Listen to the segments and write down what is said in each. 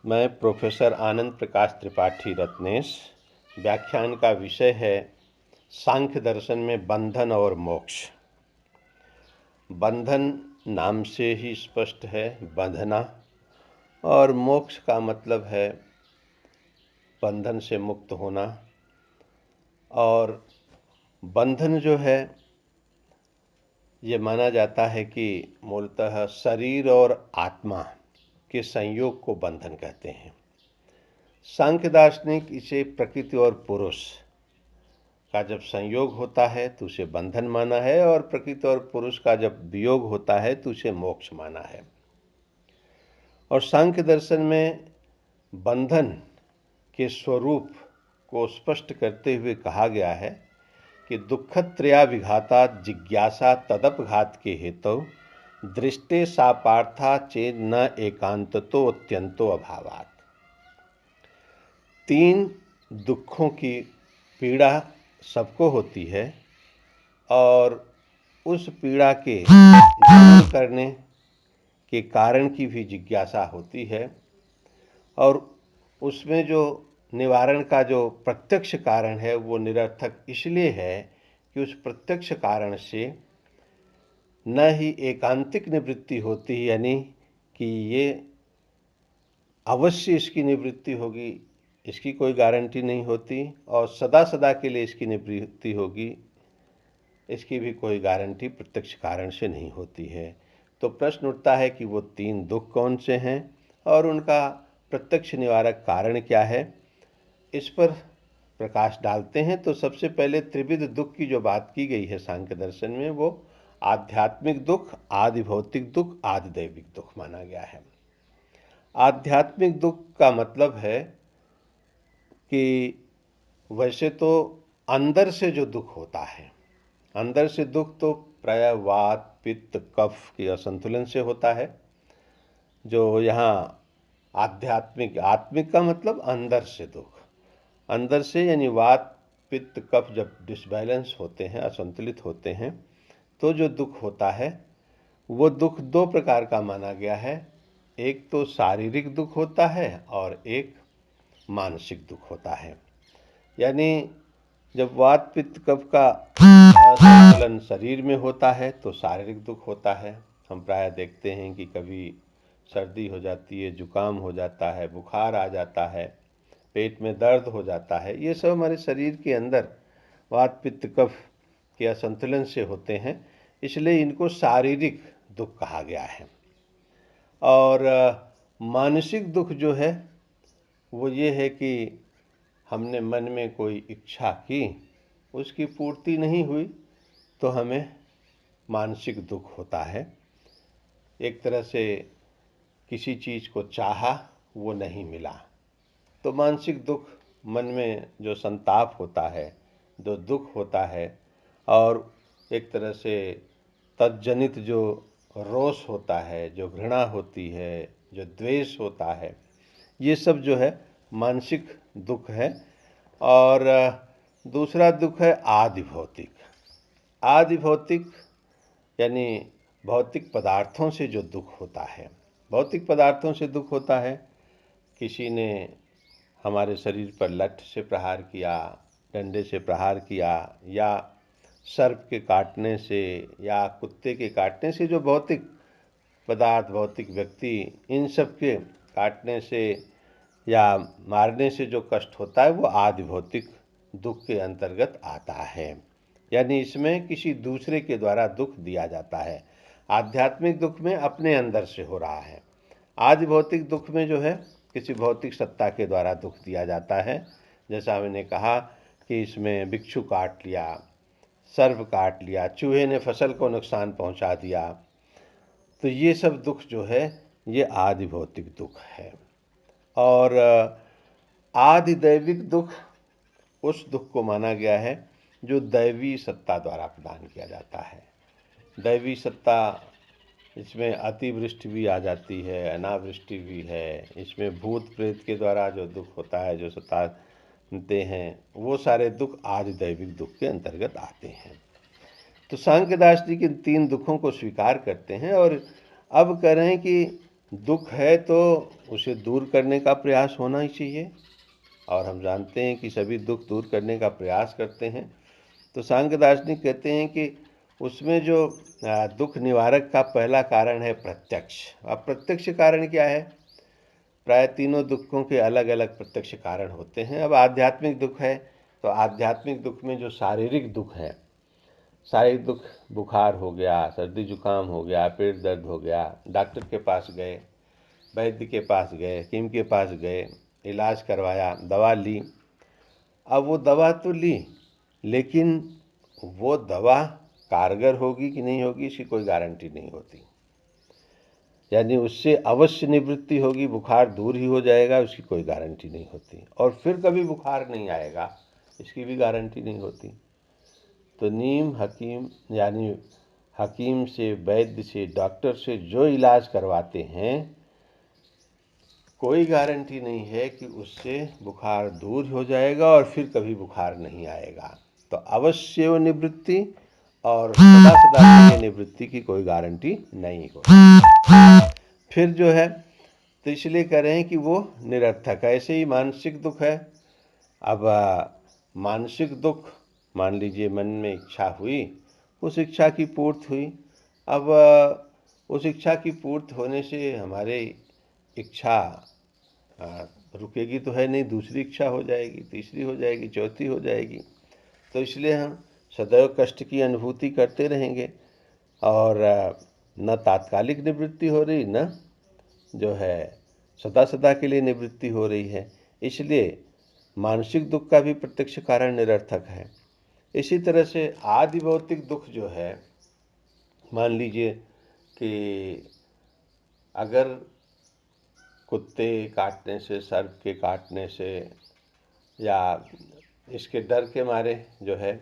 मैं प्रोफेसर आनंद प्रकाश त्रिपाठी रत्नेश। व्याख्यान का विषय है सांख्य दर्शन में बंधन और मोक्ष। बंधन नाम से ही स्पष्ट है, बंधना, और मोक्ष का मतलब है बंधन से मुक्त होना। और बंधन जो है ये माना जाता है कि मूलतः शरीर और आत्मा के संयोग को बंधन कहते हैं। सांख्य दार्शनिक इसे प्रकृति और पुरुष का जब संयोग होता है तो उसे बंधन माना है, और प्रकृति और पुरुष का जब वियोग होता है तो उसे मोक्ष माना है। और सांख्य दर्शन में बंधन के स्वरूप को स्पष्ट करते हुए कहा गया है कि दुःखत्रया विघाता जिज्ञासा तदपघात के हेतु दृष्टे सा पार्था चेद न एकांततो अत्यंतो अभावात्। तीन दुखों की पीड़ा सबको होती है, और उस पीड़ा के दूर करने के कारण की भी जिज्ञासा होती है, और उसमें जो निवारण का जो प्रत्यक्ष कारण है वो निरर्थक इसलिए है कि उस प्रत्यक्ष कारण से न ही एकांतिक निवृत्ति होती है, यानी कि ये अवश्य इसकी निवृत्ति होगी, इसकी कोई गारंटी नहीं होती, और सदा सदा के लिए इसकी निवृत्ति होगी, इसकी भी कोई गारंटी प्रत्यक्ष कारण से नहीं होती है। तो प्रश्न उठता है कि वो तीन दुख कौन से हैं और उनका प्रत्यक्ष निवारक कारण क्या है। इस पर प्रकाश डालते हैं तो सबसे पहले त्रिविध दुख की जो बात की गई है सांख्य दर्शन में, वो आध्यात्मिक दुख, आदि भौतिक दुख, आदि दैविक दुख माना गया है। आध्यात्मिक दुख का मतलब है कि वैसे तो अंदर से जो दुख होता है, अंदर से दुख तो प्रायः वात, पित्त, कफ के असंतुलन से होता है। जो यहाँ आध्यात्मिक, आत्मिक का मतलब अंदर से दुख, अंदर से यानी वात, पित्त, कफ जब डिसबैलेंस होते हैं, असंतुलित होते हैं, तो जो दुख होता है वो दुख दो प्रकार का माना गया है। एक तो शारीरिक दुख होता है और एक मानसिक दुख होता है। यानी जब वात, पित्त, कफ का संतुलन शरीर में होता है तो शारीरिक दुख होता है। हम प्रायः देखते हैं कि कभी सर्दी हो जाती है, जुकाम हो जाता है, बुखार आ जाता है, पेट में दर्द हो जाता है, ये सब हमारे शरीर के अंदर वात, पित्त, कफ के असंतुलन से होते हैं, इसलिए इनको शारीरिक दुख कहा गया है। और मानसिक दुख जो है वो ये है कि हमने मन में कोई इच्छा की, उसकी पूर्ति नहीं हुई, तो हमें मानसिक दुख होता है। एक तरह से किसी चीज़ को चाहा, वो नहीं मिला, तो मानसिक दुख, मन में जो संताप होता है, जो दुख होता है, और एक तरह से तज्जनित जो रोष होता है, जो घृणा होती है, जो द्वेष होता है, ये सब जो है मानसिक दुख है। और दूसरा दुख है आदि भौतिक। आदि भौतिक यानी भौतिक पदार्थों से जो दुख होता है, भौतिक पदार्थों से दुख होता है। किसी ने हमारे शरीर पर लठ से प्रहार किया, डंडे से प्रहार किया, या सर्प के काटने से या कुत्ते के काटने से जो भौतिक पदार्थ, भौतिक व्यक्ति, इन सब के काटने से या मारने से जो कष्ट होता है वो आदि भौतिक दुख के अंतर्गत आता है। यानी इसमें किसी दूसरे के द्वारा दुख दिया जाता है। आध्यात्मिक दुख में अपने अंदर से हो रहा है, आदि भौतिक दुख में जो है किसी भौतिक सत्ता के द्वारा दुख दिया जाता है। जैसा मैंने कहा कि इसमें बिच्छू काट लिया, सर्प काट लिया, चूहे ने फसल को नुकसान पहुंचा दिया, तो ये सब दुख जो है ये आदि भौतिक दुख है। और आदि दैविक दुख उस दुख को माना गया है जो दैवी सत्ता द्वारा प्रदान किया जाता है। दैवी सत्ता, इसमें अतिवृष्टि भी आ जाती है, अनावृष्टि भी है, इसमें भूत प्रेत के द्वारा जो दुख होता है, जो सताते हैं, वो सारे दुख आदि दैविक दुख के अंतर्गत आते हैं। तो सांख्य दास जी के तीन दुखों को स्वीकार करते हैं, और अब कह रहे हैं कि दुख है तो उसे दूर करने का प्रयास होना ही चाहिए, और हम जानते हैं कि सभी दुख दूर करने का प्रयास करते हैं। तो सांख्य दार्शनिक कहते हैं कि उसमें जो दुख निवारक का पहला कारण है प्रत्यक्ष। अब प्रत्यक्ष कारण क्या है? प्राय तीनों दुखों के अलग अलग प्रत्यक्ष कारण होते हैं। अब आध्यात्मिक दुख है तो आध्यात्मिक दुख में जो शारीरिक दुख है, शारीरिक दुख, बुखार हो गया, सर्दी जुकाम हो गया, पेट दर्द हो गया, डॉक्टर के पास गए, वैद्य के पास गए, हकीम के पास गए, इलाज करवाया, दवा ली। अब वो दवा तो ली, लेकिन वो दवा कारगर होगी कि नहीं होगी इसकी कोई गारंटी नहीं होती। यानी उससे अवश्य निवृत्ति होगी, बुखार दूर ही हो जाएगा, उसकी कोई गारंटी नहीं होती, और फिर कभी बुखार नहीं आएगा इसकी भी गारंटी नहीं होती। तो नीम हकीम, यानी हकीम से, वैद्य से, डॉक्टर से जो इलाज करवाते हैं, कोई गारंटी नहीं है कि उससे बुखार दूर हो जाएगा और फिर कभी बुखार नहीं आएगा। तो अवश्य वो निवृत्ति और सदा सदा के लिए निवृत्ति की कोई गारंटी नहीं होती। फिर जो है तो इसलिए कह रहे हैं कि वो निरर्थक है। ऐसे ही मानसिक दुख है। अब मानसिक दुख, मान लीजिए मन में इच्छा हुई, उस इच्छा की पूर्ति हुई। अब उस इच्छा की पूर्ति होने से हमारे इच्छा रुकेगी तो है नहीं, दूसरी इच्छा हो जाएगी, तीसरी हो जाएगी, चौथी हो जाएगी। तो इसलिए हम सदैव कष्ट की अनुभूति करते रहेंगे, और न तात्कालिक निवृत्ति हो रही, न जो है सदा सदा के लिए निवृत्ति हो रही है। इसलिए मानसिक दुख का भी प्रत्यक्ष कारण निरर्थक है। इसी तरह से आदि भौतिक दुख जो है, मान लीजिए कि अगर कुत्ते काटने से, सर्प के काटने से, या इसके डर के मारे जो है,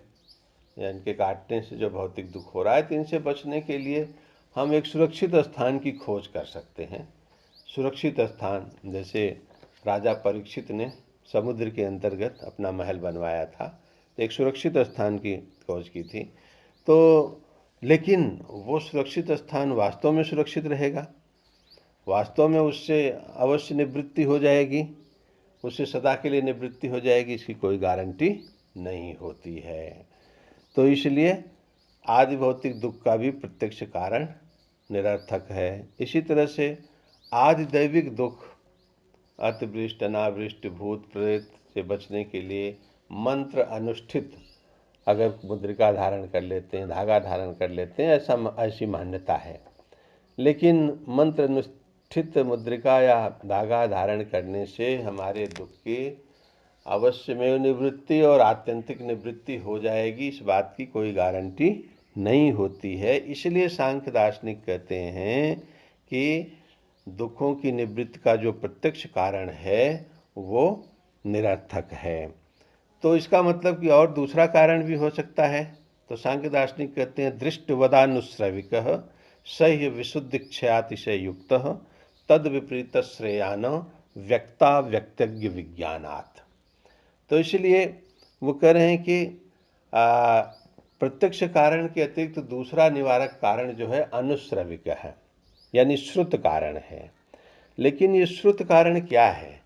या इनके काटने से जो भौतिक दुख हो रहा है, तो इनसे बचने के लिए हम एक सुरक्षित स्थान की खोज कर सकते हैं। सुरक्षित स्थान, जैसे राजा परीक्षित ने समुद्र के अंतर्गत अपना महल बनवाया था, तो एक सुरक्षित स्थान की खोज की थी। तो लेकिन वो सुरक्षित स्थान वास्तव में सुरक्षित रहेगा? वास्तव में उससे अवश्य निवृत्ति हो जाएगी, उससे सदा के लिए निवृत्ति हो जाएगी, इसकी कोई गारंटी नहीं होती है। तो इसलिए आदि भौतिक दुख का भी प्रत्यक्ष कारण निरर्थक है। इसी तरह से आदि दैविक दुख, अतिवृष्टि, अनावृष्टि, भूत प्रेत से बचने के लिए मंत्र अनुष्ठित अगर मुद्रिका धारण कर लेते हैं, धागा धारण कर लेते हैं, ऐसी मान्यता है। लेकिन मंत्र अनुष्ठित मुद्रिका या धागा धारण करने से हमारे दुख की अवश्यमेव निवृत्ति और आत्यंतिक निवृत्ति हो जाएगी, इस बात की कोई गारंटी नहीं होती है। इसलिए सांख्य दार्शनिक कहते हैं कि दुखों की निवृत्ति का जो प्रत्यक्ष कारण है वो निरर्थक है। तो इसका मतलब कि और दूसरा कारण भी हो सकता है। तो सांख्य दार्शनिक कहते हैं दृष्टवदानुश्रविकः सह्य विशुद्धिक्षयातिशय युक्तः तद विपरीत श्रेयान व्यक्ता व्यक्तज्ञ विज्ञानात्। तो इसलिए वो कह रहे हैं कि प्रत्यक्ष कारण के अतिरिक्त दूसरा निवारक कारण जो है अनुश्रविक है, यानी श्रुत कारण है। लेकिन ये श्रुत कारण क्या है?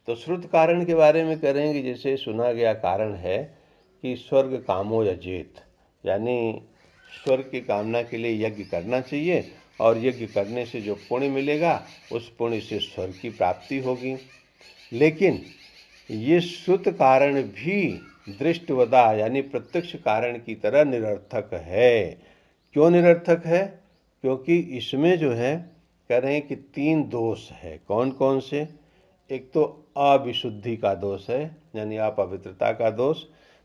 तो श्रुत कारण के बारे में कह रहे हैं कि जैसे सुना गया कारण है कि स्वर्ग कामो यजेत, यानी स्वर्ग की कामना के लिए यज्ञ करना चाहिए, और यज्ञ करने से जो पुण्य मिलेगा उस पुण्य से स्वर्ग की प्राप्ति होगी। लेकिन ये श्रुत कारण भी दृष्टवदा, यानी प्रत्यक्ष कारण की तरह निरर्थक है। क्यों निरर्थक है? क्योंकि इसमें जो है कह रहे हैं कि 3 दोष है। कौन कौन से? एक तो अविशुद्धि का दोष है, यानी अपवित्रता का दोष,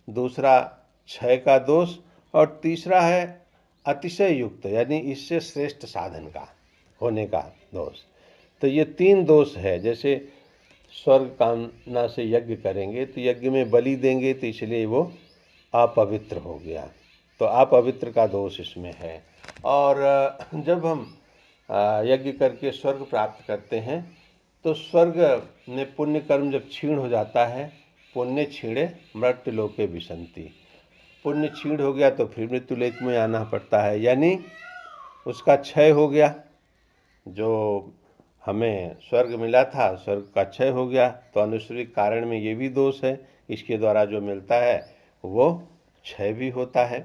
दूसरा क्षय का दोष, और तीसरा है अतिशय युक्त, यानी इससे श्रेष्ठ साधन का होने का दोष। तो ये 3 दोष है। जैसे स्वर्ग कामना से यज्ञ करेंगे तो यज्ञ में बलि देंगे, तो इसलिए वो अपवित्र हो गया, तो अपवित्र का दोष इसमें है। और जब हम यज्ञ करके स्वर्ग प्राप्त करते हैं तो स्वर्ग में पुण्य कर्म जब क्षीण हो जाता है, पुण्य क्षीणे मृत्युलोके विशन्ति, पुण्य क्षीण हो गया तो फिर मृत्युलोक में आना पड़ता है, यानी उसका क्षय हो गया। जो हमें स्वर्ग मिला था, स्वर्ग का क्षय हो गया, तो अनुश्रविक कारण में ये भी दोष है, इसके द्वारा जो मिलता है वो क्षय भी होता है,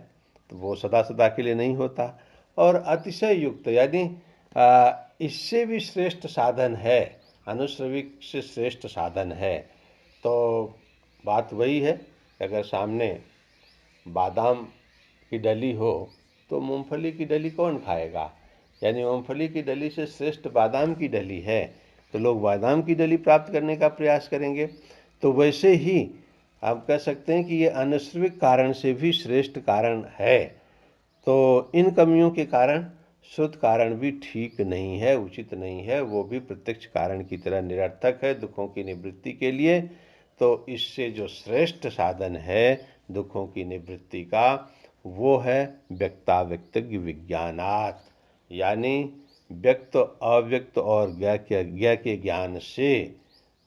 तो वो सदा सदा के लिए नहीं होता। और अतिशय युक्त यानी इससे भी श्रेष्ठ साधन है, अनुश्रविक से श्रेष्ठ साधन है। तो बात वही है कि अगर सामने बादाम की डली हो तो मूंगफली की डली कौन खाएगा, यानी मूंगफली की डली से श्रेष्ठ बादाम की डली है तो लोग बादाम की डली प्राप्त करने का प्रयास करेंगे। तो वैसे ही आप कह सकते हैं कि ये अनुश्रविक कारण से भी श्रेष्ठ कारण है। तो इन कमियों के कारण शुद्ध कारण भी ठीक नहीं है, उचित नहीं है, वो भी प्रत्यक्ष कारण की तरह निरर्थक है दुखों की निवृत्ति के लिए। तो इससे जो श्रेष्ठ साधन है दुखों की निवृत्ति का वो है व्यक्ताव्यक्त विज्ञानात्, यानी व्यक्त अव्यक्त और ज्ञ के ज्ञान से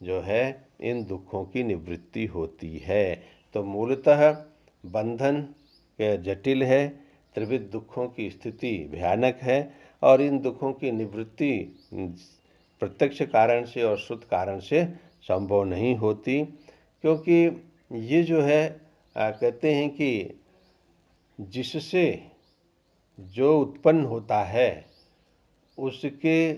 जो है इन दुखों की निवृत्ति होती है। तो मूलतः बंधन के जटिल है, त्रिविध दुखों की स्थिति भयानक है और इन दुखों की निवृत्ति प्रत्यक्ष कारण से और शुद्ध कारण से संभव नहीं होती, क्योंकि ये जो है कहते हैं कि जिससे जो उत्पन्न होता है उसके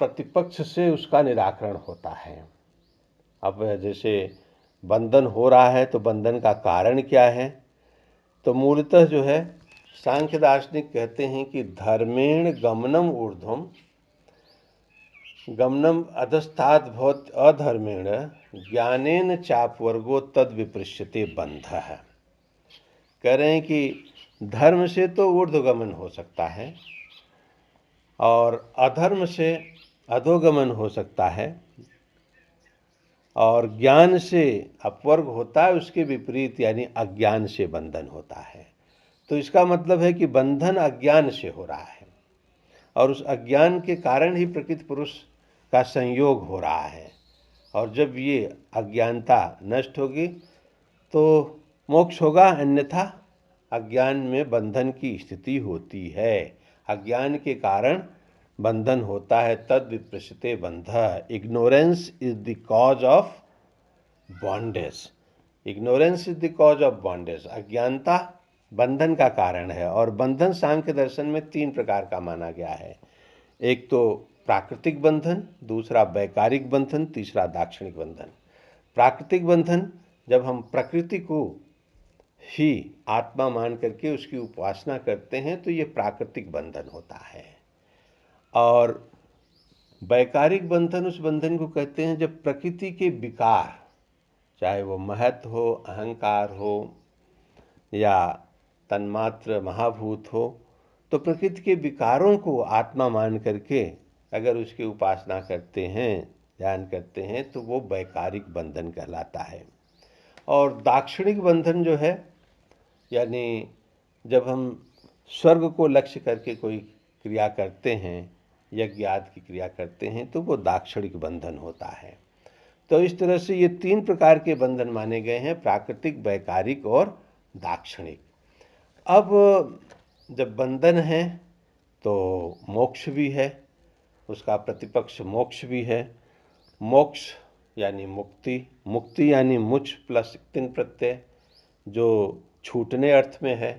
प्रतिपक्ष से उसका निराकरण होता है। अब जैसे बंधन हो रहा है तो बंधन का कारण क्या है, तो मूलतः जो है सांख्य दार्शनिक कहते हैं कि धर्मेण गमनम ऊर्ध्वम गमनम अधस्तात् भवत अधर्मेण ज्ञानेन चापवर्गो तद विपृश्यते बंधः। कह रहे हैं कि धर्म से तो ऊर्ध्वगमन हो सकता है और अधर्म से अधोगमन हो सकता है, और ज्ञान से अपवर्ग होता है, उसके विपरीत यानी अज्ञान से बंधन होता है। तो इसका मतलब है कि बंधन अज्ञान से हो रहा है और उस अज्ञान के कारण ही प्रकृति पुरुष का संयोग हो रहा है, और जब ये अज्ञानता नष्ट होगी तो मोक्ष होगा, अन्यथा अज्ञान में बंधन की स्थिति होती है। अज्ञान के कारण बंधन होता है, तद विपृश्यते बंधः। Ignorance is the cause of bondage, ignorance is the cause of bondage. अज्ञानता बंधन का कारण है, और बंधन सांख्य दर्शन में 3 प्रकार का माना गया है। एक तो प्राकृतिक बंधन, दूसरा वैकारिक बंधन, तीसरा दाक्षिणिक बंधन। प्राकृतिक बंधन जब हम प्रकृति को ही आत्मा मान करके उसकी उपासना करते हैं तो ये प्राकृतिक बंधन होता है। और वैकारिक बंधन उस बंधन को कहते हैं जब प्रकृति के विकार, चाहे वो महत हो, अहंकार हो या तन्मात्र महाभूत हो, तो प्रकृति के विकारों को आत्मा मान करके अगर उसकी उपासना करते हैं, ध्यान करते हैं, तो वो वैकारिक बंधन कहलाता है। और दाक्षिणिक बंधन जो है, यानी जब हम स्वर्ग को लक्ष्य करके कोई क्रिया करते हैं, यज्ञ आदि की क्रिया करते हैं, तो वो दाक्षिणिक बंधन होता है। तो इस तरह से ये 3 प्रकार के बंधन माने गए हैं, प्राकृतिक, वैकारिक और दाक्षिणिक। अब जब बंधन है तो मोक्ष भी है, उसका प्रतिपक्ष मोक्ष भी है। मोक्ष यानी मुक्ति, मुक्ति यानी मुच प्लस तिन प्रत्यय, जो छूटने अर्थ में है।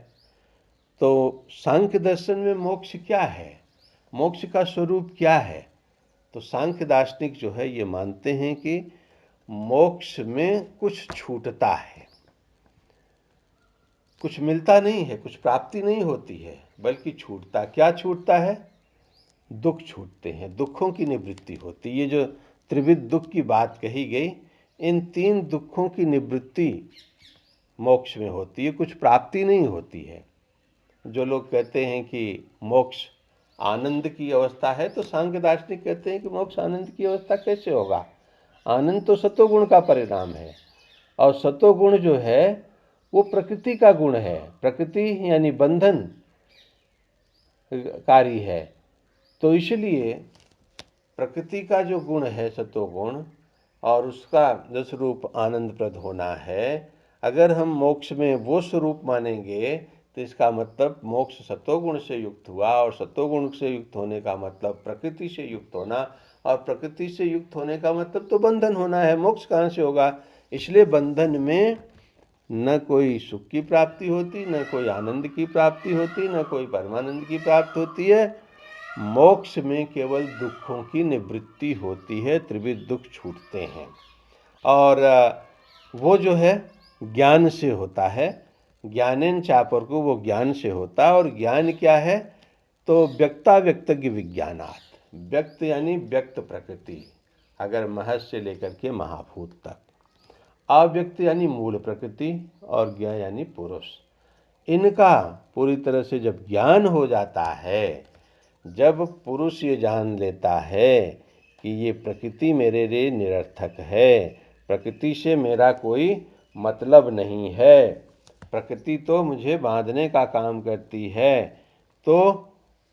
तो सांख्य दर्शन में मोक्ष क्या है, मोक्ष का स्वरूप क्या है, तो सांख्य दार्शनिक जो है ये मानते हैं कि मोक्ष में कुछ छूटता है, कुछ मिलता नहीं है, कुछ प्राप्ति नहीं होती है, बल्कि छूटता। क्या छूटता है? दुख छूटते हैं, दुखों की निवृत्ति होती है। ये जो त्रिविध दुख की बात कही गई, इन 3 दुखों की निवृत्ति मोक्ष में होती है, कुछ प्राप्ति नहीं होती है। जो लोग कहते हैं कि मोक्ष आनंद की अवस्था है, तो सांख्य दार्शनिक कहते हैं कि मोक्ष आनंद की अवस्था कैसे होगा? आनंद तो सतोगुण का परिणाम है, और सतोगुण जो है वो प्रकृति का गुण है। प्रकृति यानी बंधन कारी है, तो इसलिए प्रकृति का जो गुण है सतोगुण, और उसका जो स्वरूप आनंदप्रद होना है, अगर हम मोक्ष में वो स्वरूप मानेंगे तो इसका मतलब मोक्ष सतोगुण से युक्त हुआ, और सतोगुण से युक्त होने का मतलब प्रकृति से युक्त होना, और प्रकृति से युक्त होने का मतलब तो बंधन होना है। मोक्ष कहाँ से होगा? इसलिए बंधन में न कोई सुख की प्राप्ति होती, न कोई आनंद की प्राप्ति होती, न कोई परमानंद की प्राप्ति होती है। मोक्ष में केवल दुखों की निवृत्ति होती है, त्रिविध दुख छूटते हैं। और वो जो है ज्ञान से होता है। ज्ञानेन चापर को, वो ज्ञान से होता है। और ज्ञान क्या है? तो व्यक्ता व्यक्तज्ञ विज्ञानात्। व्यक्त यानी व्यक्त प्रकृति, अगर महज से लेकर के महाभूत तक। अव्यक्त यानी मूल प्रकृति, और ज्ञ यानी पुरुष। इनका पूरी तरह से जब ज्ञान हो जाता है, जब पुरुष ये जान लेता है कि ये प्रकृति मेरे लिए निरर्थक है, प्रकृति से मेरा कोई मतलब नहीं है, प्रकृति तो मुझे बांधने का काम करती है, तो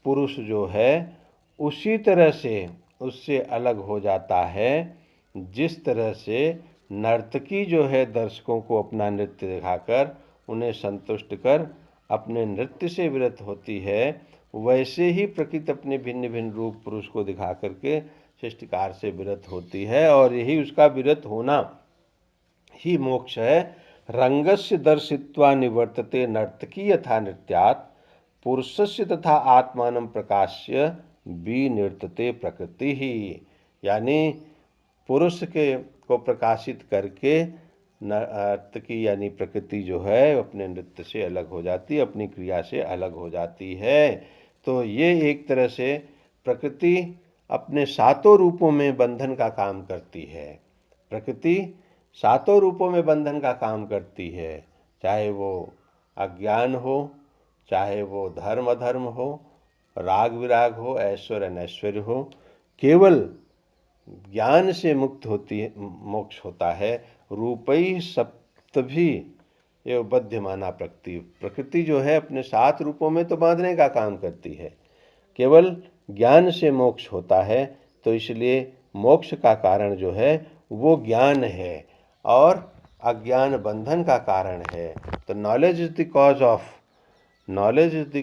पुरुष जो है उसी तरह से उससे अलग हो जाता है जिस तरह से नर्तकी जो है दर्शकों को अपना नृत्य दिखाकर उन्हें संतुष्ट कर अपने नृत्य से विरत होती है। वैसे ही प्रकृति अपने भिन्न भिन्न रूप पुरुष को दिखा करके सृष्टिकार से विरत होती है, और यही उसका विरत होना ही मोक्ष है। रंगस्य दर्शित्वा निवर्तते नर्तकी यथा नृत्यात्, पुरुषस्य तथा आत्मानं प्रकाश्य विनिर्तते प्रकृति ही। यानी पुरुष के को प्रकाशित करके नर्तकी यानी प्रकृति जो है अपने नृत्य से अलग हो जाती है, अपनी क्रिया से अलग हो जाती है। तो ये एक तरह से प्रकृति अपने सातों रूपों में बंधन का काम करती है। प्रकृति सातों रूपों में बंधन का काम करती है, चाहे वो अज्ञान हो, चाहे वो धर्म अधर्म हो, राग विराग हो, ऐश्वर्य अनैश्वर्य हो। केवल ज्ञान से मुक्त होती है, मोक्ष होता है। रूपई सप्तभी एवं बध्यमाना प्रकृति। प्रकृति जो है अपने सात रूपों में तो बांधने का काम करती है, केवल ज्ञान से मोक्ष होता है। तो इसलिए मोक्ष का कारण जो है वो ज्ञान है, और अज्ञान बंधन का कारण है। तो knowledge is the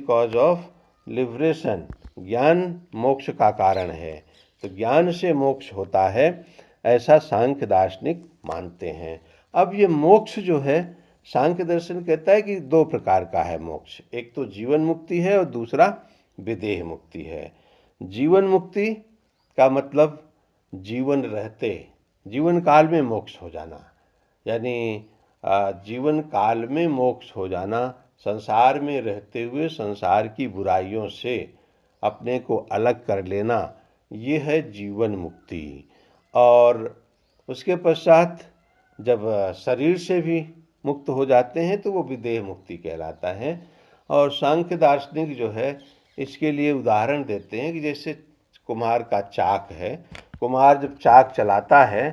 cause of liberation. ज्ञान मोक्ष का कारण है, तो ज्ञान से मोक्ष होता है, ऐसा सांख्य दार्शनिक मानते हैं। अब ये मोक्ष जो है, सांख्य दर्शन कहता है कि दो प्रकार का है मोक्ष। एक तो जीवन मुक्ति है और दूसरा विदेह मुक्ति है। जीवन मुक्ति का मतलब जीवन रहते, जीवन काल में मोक्ष हो जाना, यानी जीवन काल में मोक्ष हो जाना, संसार में रहते हुए संसार की बुराइयों से अपने को अलग कर लेना, ये है जीवन मुक्ति। और उसके पश्चात जब शरीर से भी मुक्त हो जाते हैं तो वो विदेह मुक्ति कहलाता है। और सांख्य दार्शनिक जो है इसके लिए उदाहरण देते हैं कि जैसे कुम्हार का चाक है, कुम्हार जब चाक चलाता है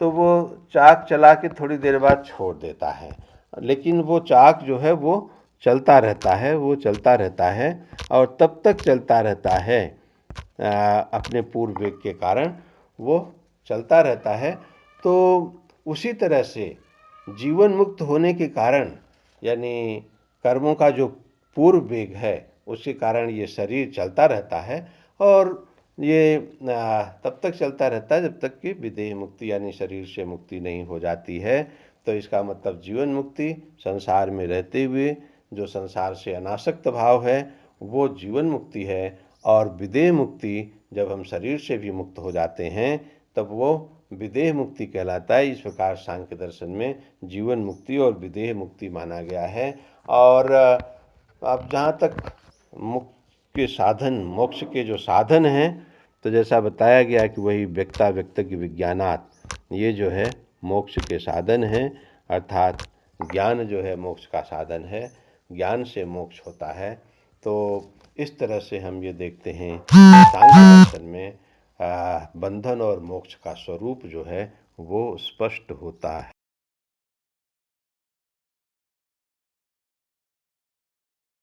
तो वो चाक चला के थोड़ी देर बाद छोड़ देता है, लेकिन वो चाक जो है वो चलता रहता है, वो चलता रहता है, और तब तक चलता रहता है अपने पूर्व वेग के कारण वो चलता रहता है। तो उसी तरह से जीवन मुक्त होने के कारण, यानी कर्मों का जो पूर्व वेग है उसके कारण ये शरीर चलता रहता है, और ये तब तक चलता रहता है जब तक कि विदेह मुक्ति यानी शरीर से मुक्ति नहीं हो जाती है। तो इसका मतलब जीवन मुक्ति संसार में रहते हुए जो संसार से अनासक्त भाव है वो जीवन मुक्ति है, और विदेह मुक्ति जब हम शरीर से भी मुक्त हो जाते हैं तब वो विदेह मुक्ति कहलाता है। इस प्रकार सांख्य दर्शन में जीवन मुक्ति और विदेह मुक्ति माना गया है। और अब जहाँ तक मुक्ति के साधन, मोक्ष के जो साधन हैं, तो जैसा बताया गया कि वही व्यक्ता व्यक्तज्ञ विज्ञानात्, ये जो है मोक्ष के साधन हैं, अर्थात ज्ञान जो है मोक्ष का साधन है, ज्ञान से मोक्ष होता है। तो इस तरह से हम ये देखते हैं सांख्य दर्शन में बंधन और मोक्ष का स्वरूप जो है वो स्पष्ट होता है।